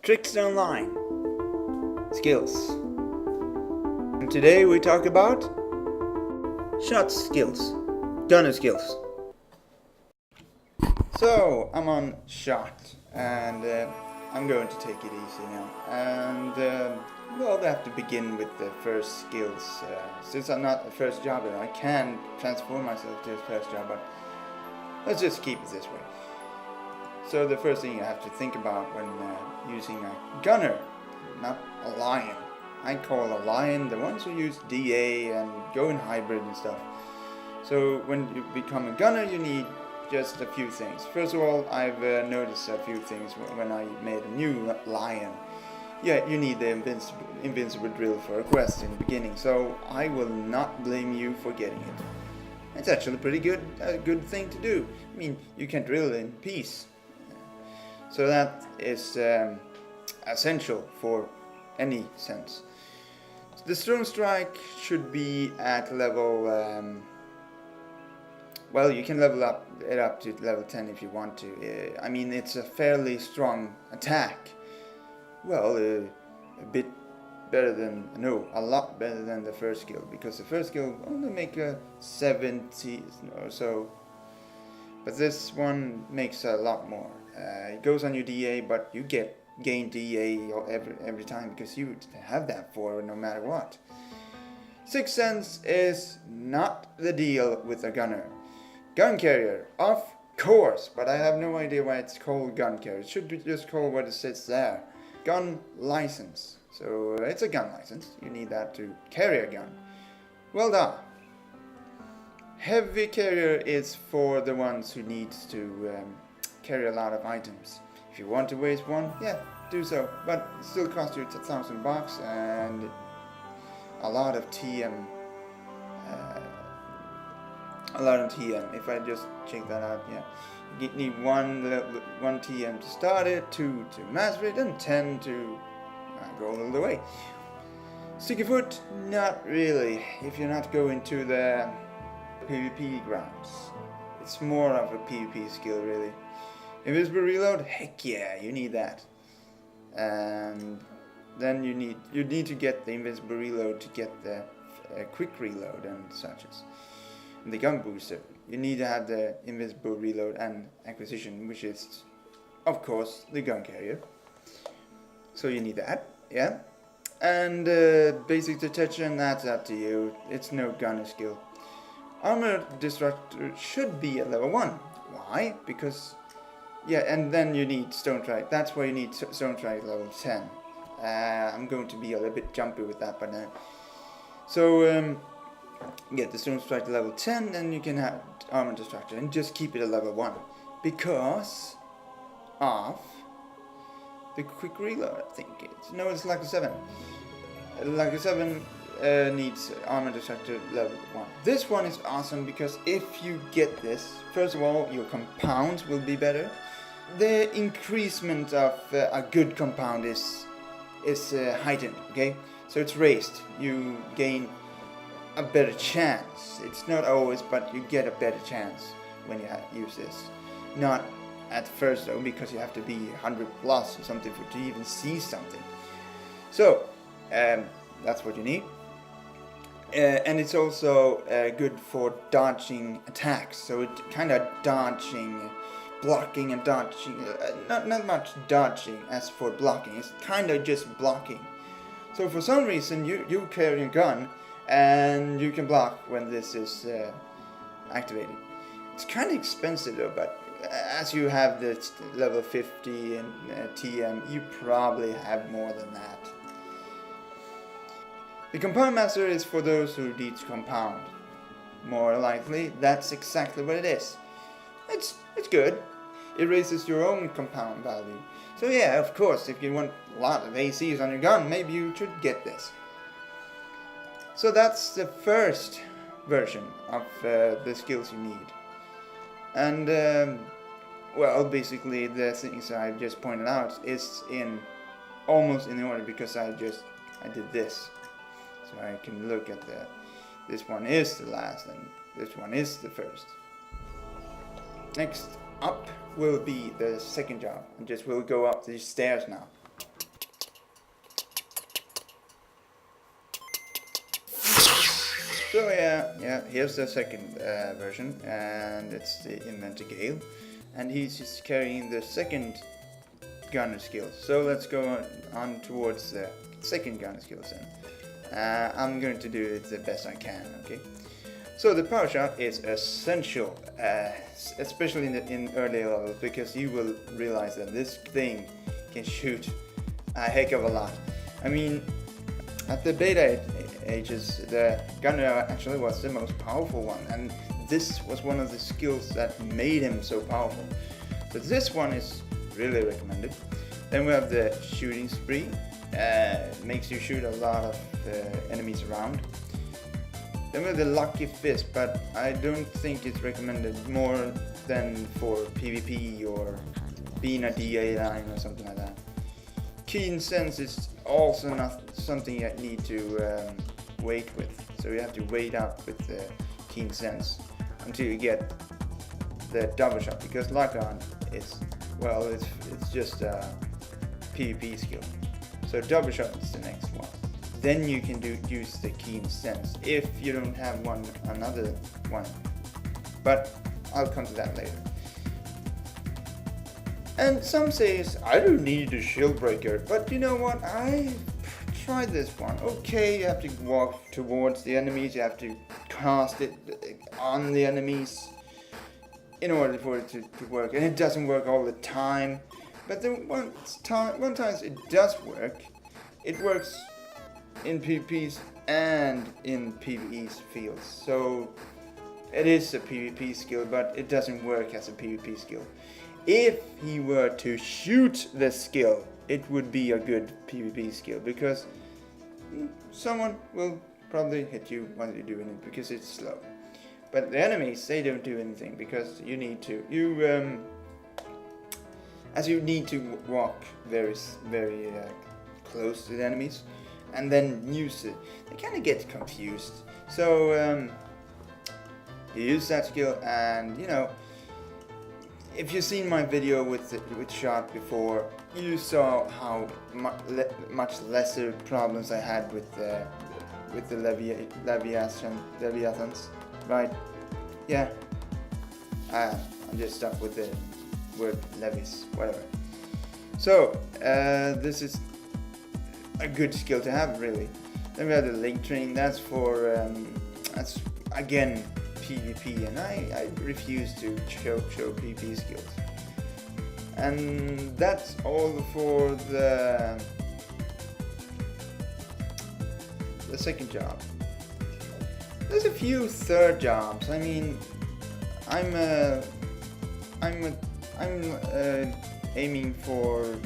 Trickster Online skills. And today we talk about shot skills, gunner skills. So I'm on shot and I'm going to take it easy now. And well, I have to begin with the first skills. Since I'm not a first jobber, I can transform myself to a first job, but let's just keep it this way. So the first thing you have to think about when using a gunner, not a lion. I call a lion the ones who use DA and go in hybrid and stuff. So when you become a gunner, you need just a few things. First of all, I've noticed a few things when I made a new lion. Yeah, you need the invincible drill for a quest in the beginning, so I will not blame you for getting it. It's actually a good thing to do. I mean, you can drill in peace. So that is essential for any sense. The strong strike should be at level, well, you can level it up to level 10 if you want to. I mean, it's a fairly strong attack. Well, a bit better than, no, a lot better than the first skill, because the first skill only make a 70 or so, but this one makes a lot more. It goes on your DA, but you gain DA every time because you have that for no matter what. Sixth sense is not the deal with a gunner. Gun carrier, of course, but I have no idea why it's called gun carrier. It should be just called what it says there. Gun license. So it's a gun license. You need that to carry a gun. Well done. Heavy carrier is for the ones who needs to carry a lot of items. If you want to waste one, yeah, do so, but it still costs you $1,000 and a lot of TM. If I just check that out, yeah, you need one TM to start it, 2 to master it, and 10 to go all the way. Sticky foot, not really. If you're not going to the PvP grounds, it's more of a PvP skill, really. Invisible reload, heck yeah, you need that. And then you need to get the invisible reload to get the quick reload and such as. And the gun booster, you need to have the invisible reload and acquisition, which is, of course, the gun carrier. So you need that, yeah. And basic detection, that's up to you. It's no gunner skill. Armor destructor should be at level 1. Why? Because, yeah, and then you need stone strike. That's why you need stone strike level 10. I'm going to be a little bit jumpy with that, but get the stone strike to level 10, and you can have armor destructor, and just keep it at level 1 because of the quick reload. I think it's like a 7. Like a 7 needs armor destructor level 1. This one is awesome because if you get this, first of all, your compounds will be better. The increasement of a good compound is heightened, okay? So it's raised. You gain a better chance. It's not always, but you get a better chance when you use this. Not at first though, because you have to be 100 plus or something to even see something. So that's what you need. And it's also good for dodging attacks. So it kind of blocking and dodging. Not much dodging as for blocking. It's kind of just blocking. So for some reason you carry a gun and you can block when this is activated. It's kind of expensive though, but as you have the level 50 and TM, you probably have more than that. The compound master is for those who need to compound. More likely, that's exactly what it is. It's good. It raises your own compound value. So yeah, of course, if you want a lot of ACs on your gun, maybe you should get this. So that's the first version of the skills you need. And well, basically the things I just pointed out is almost in order because I did this. So I can look at this one is the last and this one is the first. Next up will be the second job, and we'll go up these stairs now. So yeah, here's the second version, and it's the Inventor Gale, and he's just carrying the second gunner skill. So let's go on towards the second gunner skills then. I'm going to do it the best I can, okay? So the power shot is essential, especially in early levels, because you will realize that this thing can shoot a heck of a lot. I mean, at the beta ages, the gunner actually was the most powerful one, and this was one of the skills that made him so powerful. So this one is really recommended. Then we have the shooting spree. Makes you shoot a lot of enemies around. Then we have the lucky fist, but I don't think it's recommended more than for PvP or being a DA line or something like that. Keen sense is also not something you need to wait with, so you have to wait up with the keen sense until you get the double shot, because lock on is, well, it's just a PvP skill. So double shot is the next one. Then you can use the keen sense if you don't have another one, but I'll come to that later. And some says I don't need a shield breaker, but you know what? I tried this one. Okay, you have to walk towards the enemies, you have to cast it on the enemies in order for it to work, and it doesn't work all the time. But the one times it does work. It works in PvPs and in PvE's fields. So it is a PvP skill, but it doesn't work as a PvP skill. If he were to shoot the skill, it would be a good PvP skill, because someone will probably hit you while you're doing it because it's slow. But the enemies, they don't do anything, because you need to walk very close to the enemies and then use it. They kind of get confused. So you use that skill, and you know, if you've seen my video with shot before, you saw how much lesser problems I had with the Leviathans, right? Yeah, I'm just stuck with the word levies, whatever. So this is a good skill to have, really. Then we have the link train. That's for that's again PvP, and I refuse to show PvP skills. And that's all for the second job. There's a few third jobs. I mean, I'm aiming for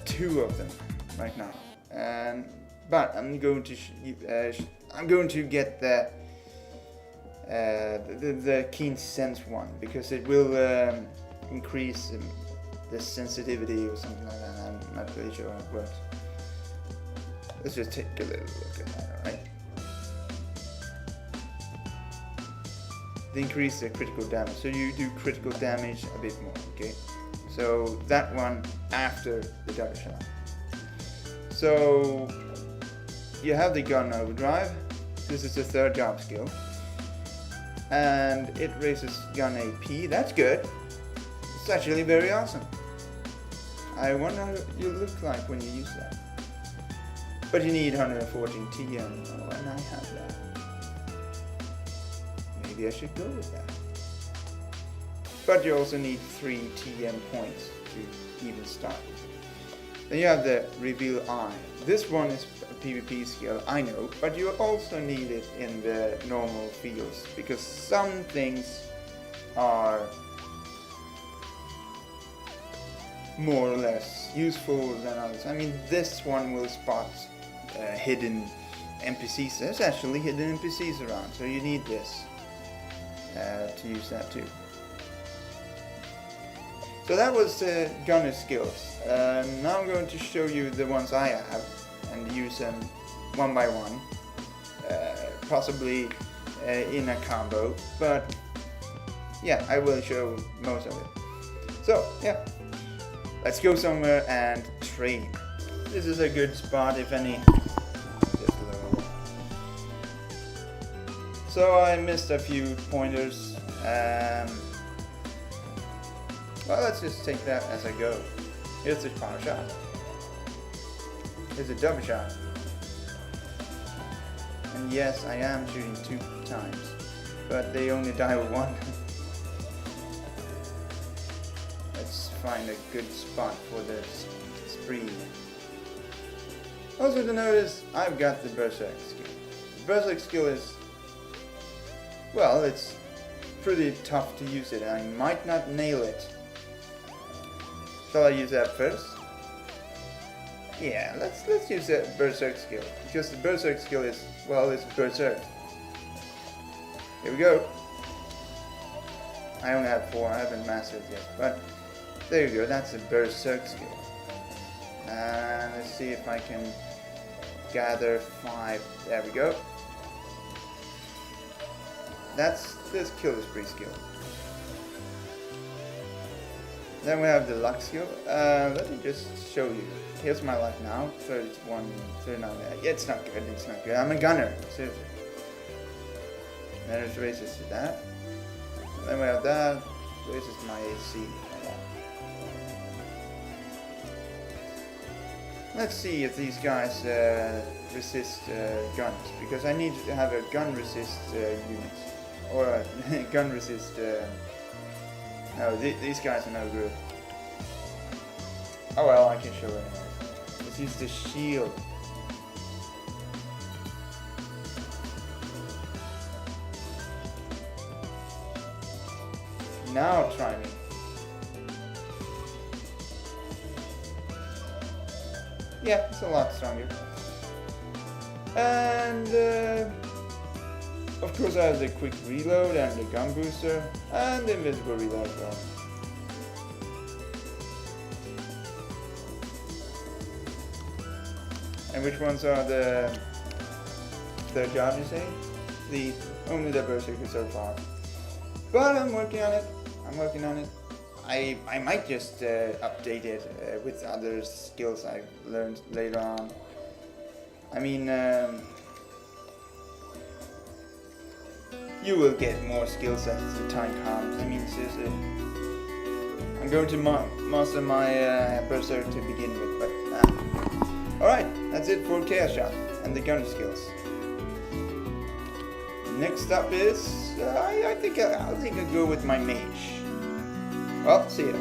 2 of them right now, but I'm going to get the keen sense one, because it will increase the sensitivity or something like that. I'm not really sure how it works. Let's just take a little look at that, alright? They increase the critical damage, so you do critical damage a bit more, okay? So that one after the double shot. So you have the gun overdrive. This is the third job skill, and it raises gun AP. That's good. It's actually very awesome. I wonder how you look like when you use that. But you need 114 TM, and I have that. Maybe I should go with that. But you also need 3 TM points to even start with it. Then you have the Reveal Eye. This one is a PvP skill, I know, but you also need it in the normal fields, because some things are more or less useful than others. I mean, this one will spot hidden NPCs. There's actually hidden NPCs around, so you need this to use that too. So that was the gunner skills. Now I'm going to show you the ones I have and use them one by one, possibly in a combo, but yeah, I will show most of it. So yeah, let's go somewhere and train. This is a good spot, if any. Just low. So I missed a few pointers. Well, let's just take that as I go. Here's the power shot. Here's a double shot. And yes, I am shooting 2 times, but they only die with 1. Let's find a good spot for the spree. Also to notice, I've got the berserk skill. The berserk skill is, well, it's pretty tough to use it, and I might not nail it. Shall I use that first? Yeah, let's use that berserk skill, because the berserk skill is, well, it's berserk. Here we go. I only have 4, I haven't mastered it yet, but there you go, that's the berserk skill. And let's see if I can gather 5. There we go. That's this kill spree skill. Then we have the luck skill. Let me just show you. Here's my luck now. 31, 39. Yeah, it's not good. It's not good. I'm a gunner. Seriously. Then there's raises to that. Then we have that. Raises my AC. Let's see if these guys resist guns, because I need to have a gun resist unit, or a gun resist. No, these guys are no good. Oh well, I can show it anyway. Let's use the shield. Now try me. Yeah, it's a lot stronger. And of course I have the quick reload and the gun booster and the invisible reload as well. And which ones are the third job, you say? Only the berserker so far. But I'm working on it. I might just update it with other skills I've learned later on. I mean, you will get more skills as the time comes. I mean, seriously. I'm going to master my berserk to begin with, but alright, that's it for Chaos Shot and the gun skills. Next up is, I think I'll go with my mage. Well, see ya.